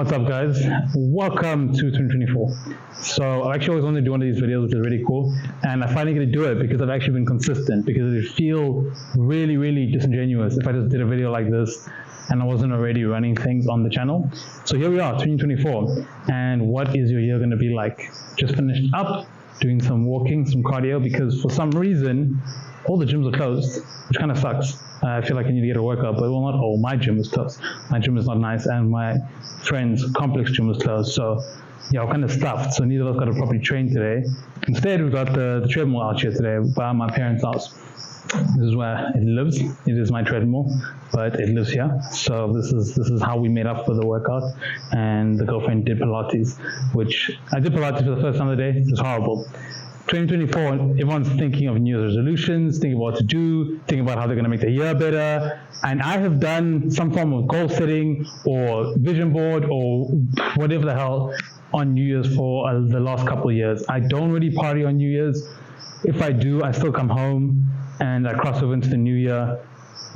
What's up, guys? Welcome to 2024. So I actually always wanted to do one of these videos, which is really cool, and I finally get to do it because I've actually been consistent, because it would feel really disingenuous if I just did a video like this and I wasn't already running things on the channel. So here we are, 2024, and what is your year going to be like? Just finished up doing some walking, some cardio, because for some reason all the gyms are closed, which kind of sucks. I feel like I need to get a workout, but well, not all. My gym is closed. My gym is not nice, and my friend's complex gym is closed. So yeah, we're kind of stuffed. So neither of us got to properly train today. Instead, we got the treadmill out here today by my parents' house. This is where it lives. It is my treadmill, but it lives here. So this is how we made up for the workout. And the girlfriend did Pilates, which I did Pilates for the first time of the day. It was horrible. 2024, everyone's thinking of New Year's resolutions, thinking about what to do, thinking about how they're going to make the year better. And I have done some form of goal setting or vision board or whatever the hell on New Year's for the last couple of years. I don't really party on New Year's. If I do, I still come home and I cross over into the new year,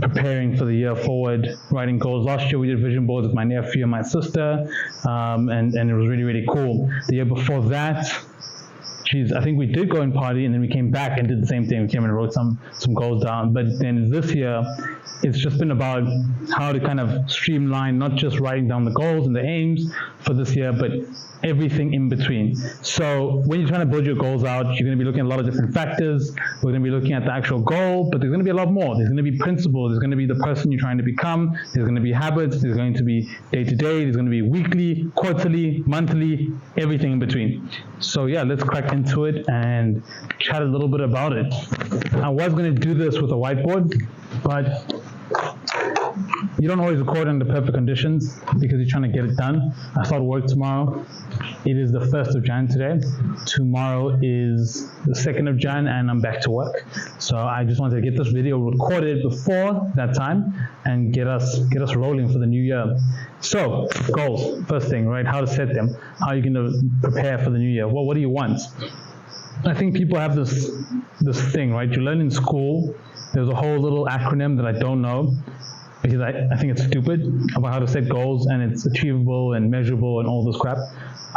preparing for the year forward, writing goals. Last year we did vision boards with my nephew and my sister, and it was really cool. The year before that, I think we did go and party, and then we came back and did the same thing. We came and wrote some goals down. But then this year, it's just been about how to kind of streamline, not just writing down the goals and the aims for this year, but everything in between. So when you're trying to build your goals out, you're going to be looking at a lot of different factors. We're going to be looking at the actual goal, but there's going to be a lot more. There's going to be principles. There's going to be the person you're trying to become. There's going to be habits. There's going to be day-to-day. There's going to be weekly, quarterly, monthly, everything in between. So yeah, let's crack into it and chat a little bit about it. I was going to do this with a whiteboard, but you don't always record under perfect conditions because you're trying to get it done. I start work tomorrow. It is the 1st of Jan today. Tomorrow is the 2nd of Jan, and I'm back to work. So I just wanted to get this video recorded before that time and get us rolling for the new year. So goals, first thing, right? How to set them. How are you going to prepare for the new year? Well, what do you want? I think people have this thing, right? You learn in school. There's a whole little acronym that I don't know, because I think it's stupid, about how to set goals, and it's achievable and measurable and all this crap.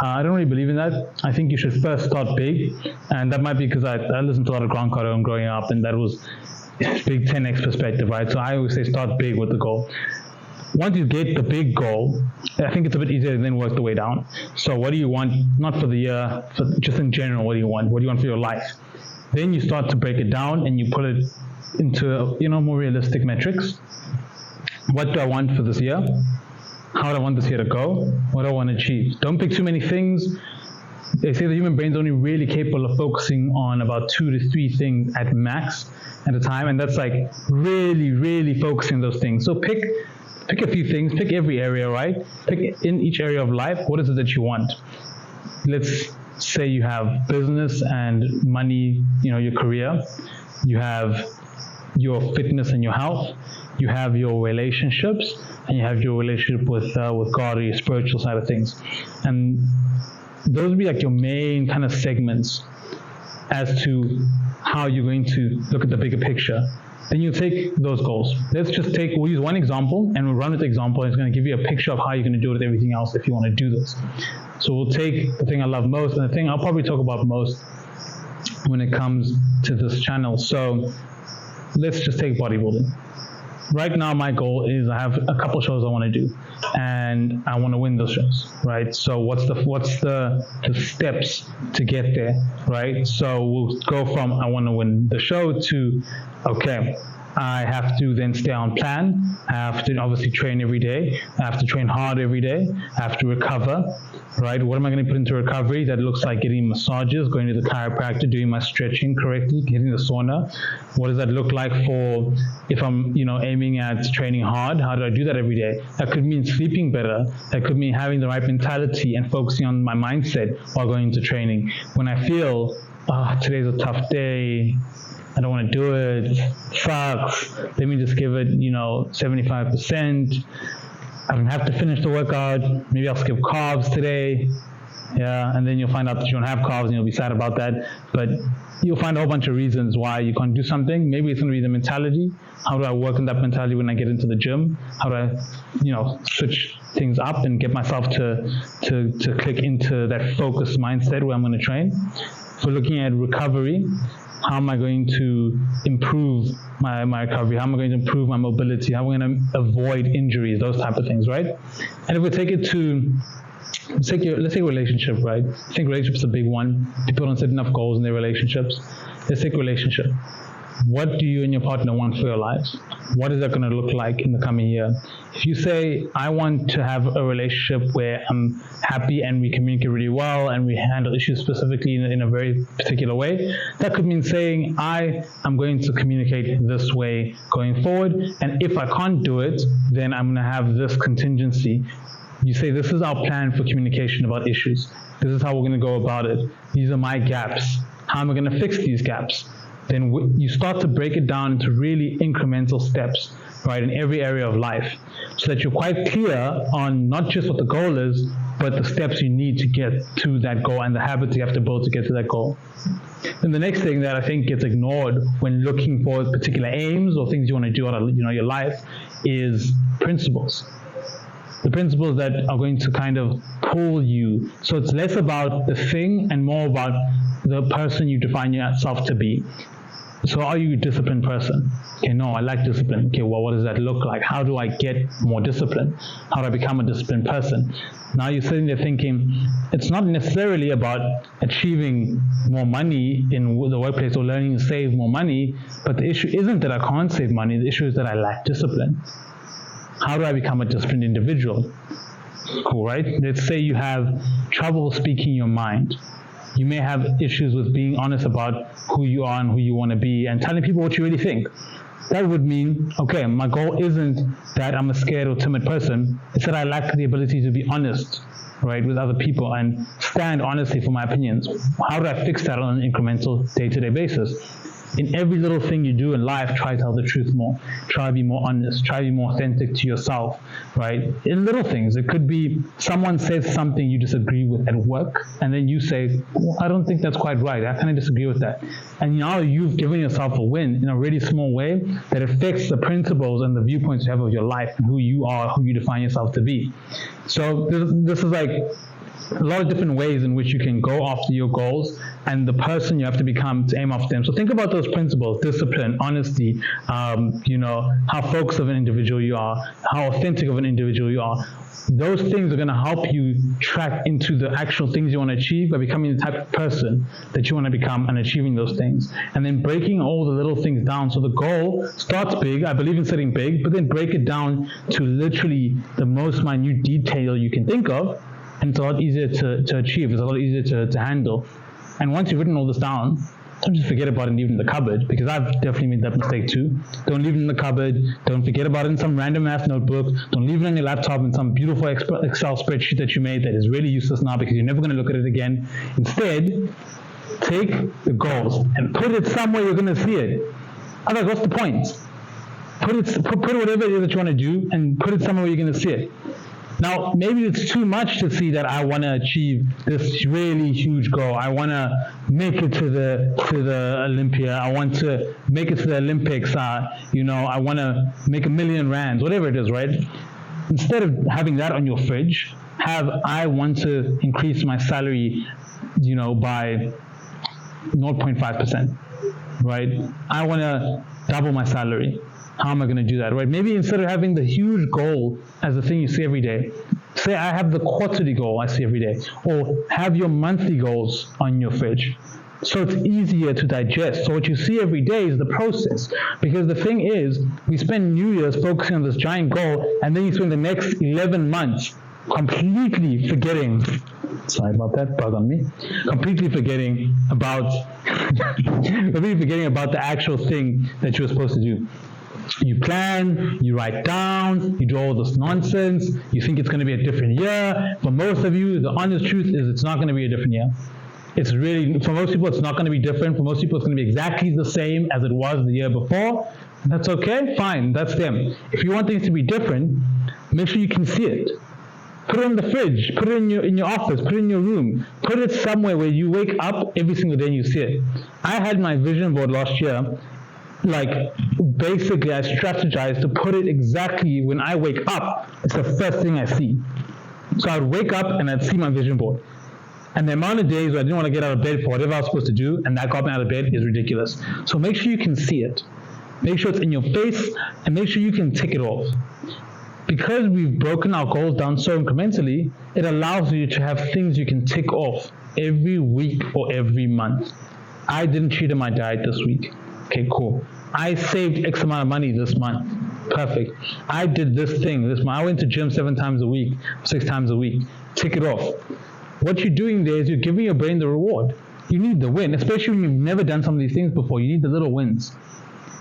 I don't really believe in that. I think you should first start big, and that might be because I listened to a lot of Grant Cardone growing up, and that was big 10x perspective, right? So I always say start big with the goal. Once you get the big goal, I think it's a bit easier to then work the way down. So what do you want, not for the year, just in general, what do you want? What do you want for your life? Then you start to break it down and you put it into, more realistic metrics. What do I want for this year? How do I want this year to go? What do I want to achieve? Don't pick too many things. They say the human brain's only really capable of focusing on about 2 to 3 things at max at a time, and that's like really focusing on those things. So pick a few things, pick every area, right? Pick in each area of life, what is it that you want? Let's say you have business and money, your career. You have your fitness and your health. You have your relationships, and you have your relationship with God, or your spiritual side of things. And those would be like your main kind of segments as to how you're going to look at the bigger picture. Then you take those goals. We'll use one example, and we'll run with the example, and it's going to give you a picture of how you're going to do it with everything else if you want to do this. So we'll take the thing I love most, and the thing I'll probably talk about most when it comes to this channel. So let's just take bodybuilding. Right now, my goal is I have a couple shows I want to do, and I want to win those shows, right? So what's the steps to get there, right? So we'll go from I want to win the show to, okay, I have to then stay on plan. I have to obviously train every day. I have to train hard every day. I have to recover, right? What am I going to put into recovery? That looks like getting massages, going to the chiropractor, doing my stretching correctly, getting the sauna. What does that look like for if I'm, aiming at training hard? How do I do that every day? That could mean sleeping better. That could mean having the right mentality and focusing on my mindset while going into training. When I feel, today's a tough day, I don't want to do it, sucks, let me just give it, 75%. I don't have to finish the workout. Maybe I'll skip carbs today. Yeah, and then you'll find out that you don't have carbs and you'll be sad about that. But you'll find a whole bunch of reasons why you can't do something. Maybe it's going to be the mentality. How do I work on that mentality when I get into the gym? How do I, switch things up and get myself to click into that focused mindset where I'm going to train? If we're looking at recovery, how am I going to improve my recovery? How am I going to improve my mobility? How am I going to avoid injuries? Those type of things, right? And if we take it to let's take a relationship, right? I think relationship's a big one. People don't set enough goals in their relationships. Let's take a relationship. What do you and your partner want for your lives? What is that going to look like in the coming year? If you say, I want to have a relationship where I'm happy and we communicate really well and we handle issues specifically in a very particular way, that could mean saying, I am going to communicate this way going forward. And if I can't do it, then I'm going to have this contingency. You say, this is our plan for communication about issues. This is how we're going to go about it. These are my gaps. How am I going to fix these gaps? Then you start to break it down into really incremental steps, right, in every area of life, so that you're quite clear on not just what the goal is, but the steps you need to get to that goal and the habits you have to build to get to that goal. Then the next thing that I think gets ignored when looking for particular aims or things you want to do out of your life is principles. The principles that are going to kind of pull you. So it's less about the thing and more about the person you define yourself to be. So are you a disciplined person? Okay, no, I like discipline. Okay, well, what does that look like? How do I get more discipline? How do I become a disciplined person? Now you're sitting there thinking, it's not necessarily about achieving more money in the workplace or learning to save more money, but the issue isn't that I can't save money. The issue is that I lack discipline. How do I become a disciplined individual? Cool, right? Let's say you have trouble speaking your mind. You may have issues with being honest about who you are and who you want to be and telling people what you really think. That would mean, okay, my goal isn't that I'm a scared or timid person. It's that I lack the ability to be honest, right, with other people and stand honestly for my opinions. How do I fix that on an incremental day-to-day basis? In every little thing you do in life, try to tell the truth more. Try to be more honest. Try to be more authentic to yourself, right? In little things, it could be someone says something you disagree with at work, and then you say, well, I don't think that's quite right. How can I disagree with that? And now you've given yourself a win in a really small way that affects the principles and the viewpoints you have of your life and who you are, who you define yourself to be. So this is like a lot of different ways in which you can go after your goals and the person you have to become to aim after them. So think about those principles: discipline, honesty, how focused of an individual you are, how authentic of an individual you are. Those things are going to help you track into the actual things you want to achieve by becoming the type of person that you want to become and achieving those things. And then breaking all the little things down. So the goal starts big. I believe in setting big, but then break it down to literally the most minute detail you can think of. And it's a lot easier to achieve. It's a lot easier to handle. And once you've written all this down, don't just forget about it and leave it in the cupboard, because I've definitely made that mistake too. Don't leave it in the cupboard. Don't forget about it in some random ass notebook. Don't leave it on your laptop in some beautiful Excel spreadsheet that you made that is really useless now because you're never going to look at it again. Instead, take the goals and put it somewhere you're going to see it. Otherwise, what's the point? Put whatever it is that you want to do and put it somewhere where you're going to see it. Now, maybe it's too much to see that I want to achieve this really huge goal. I want to make it to the Olympia. I want to make it to the Olympics. I want to make $1 million rands, whatever it is, right? Instead of having that on your fridge, I want to increase my salary, by 0.5%, right? I want to double my salary. How am I going to do that, right? Maybe instead of having the huge goal as the thing you see every day, say I have the quarterly goal I see every day, or have your monthly goals on your fridge. So it's easier to digest. So what you see every day is the process. Because the thing is, we spend New Year's focusing on this giant goal, and then you spend the next 11 months completely forgetting, sorry about that, bug on me, completely forgetting about the actual thing that you were supposed to do. You plan, you write down, you do all this nonsense, you think it's going to be a different year. For most of you, the honest truth is it's not going to be a different year. It's really, for most people, it's not going to be different. For most people, it's going to be exactly the same as it was the year before. That's okay, fine, that's them. If you want things to be different, make sure you can see it. Put it in the fridge, put it in your office, put it in your room, put it somewhere where you wake up every single day and you see it. I had my vision board last year, like basically I strategized to put it exactly when I wake up, it's the first thing I see. So I'd wake up and I'd see my vision board. And the amount of days where I didn't want to get out of bed for whatever I was supposed to do, and that got me out of bed, is ridiculous. So make sure you can see it. Make sure it's in your face, and make sure you can tick it off. Because we've broken our goals down so incrementally, it allows you to have things you can tick off every week or every month. I didn't cheat on my diet this week. Okay, cool. I saved X amount of money this month. Perfect. I did this thing this month. I went to gym 7 times a week, 6 times a week. Tick it off. What you're doing there is you're giving your brain the reward. You need the win, especially when you've never done some of these things before. You need the little wins.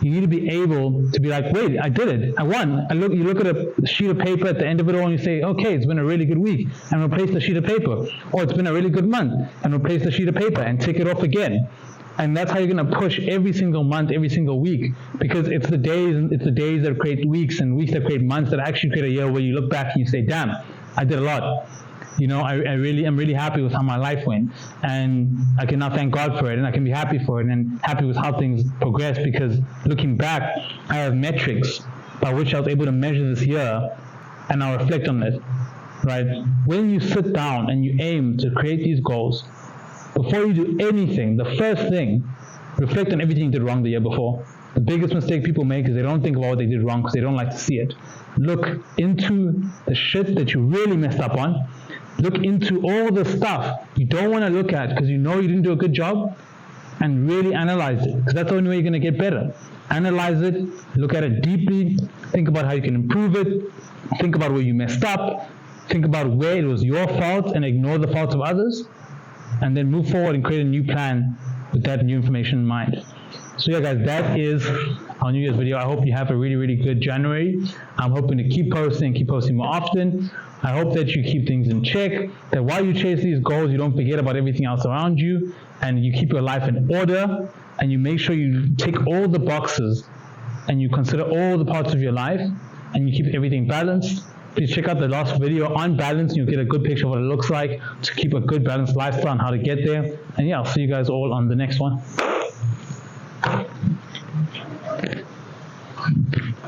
You need to be able to be like, wait, I did it. I won. You look at a sheet of paper at the end of it all and you say, okay, it's been a really good week, and replace the sheet of paper. Or it's been a really good month, and replace the sheet of paper and tick it off again. And that's how you're going to push every single month, every single week, because it's the days that create weeks, and weeks that create months, that actually create a year where you look back and you say, damn, I did a lot. You know, I'm really happy with how my life went, and I can now thank God for it, and I can be happy for it, and happy with how things progressed, because looking back, I have metrics by which I was able to measure this year, and I'll reflect on it, right? When you sit down and you aim to create these goals, before you do anything, the first thing, reflect on everything you did wrong the year before. The biggest mistake people make is they don't think about what they did wrong because they don't like to see it. Look into the shit that you really messed up on. Look into all the stuff you don't want to look at because you know you didn't do a good job, and really analyze it, because that's the only way you're going to get better. Analyze it, look at it deeply, think about how you can improve it, think about where you messed up, think about where it was your fault and ignore the faults of others, and then move forward and create a new plan with that new information in mind. So yeah guys, that is our New Year's video. I hope you have a really, really good January. I'm hoping to keep posting more often. I hope that you keep things in check, that while you chase these goals, you don't forget about everything else around you, and you keep your life in order, and you make sure you tick all the boxes, and you consider all the parts of your life, and you keep everything balanced. Please check out the last video on balance, and you'll get a good picture of what it looks like to keep a good balanced lifestyle and how to get there. And yeah, I'll see you guys all on the next one.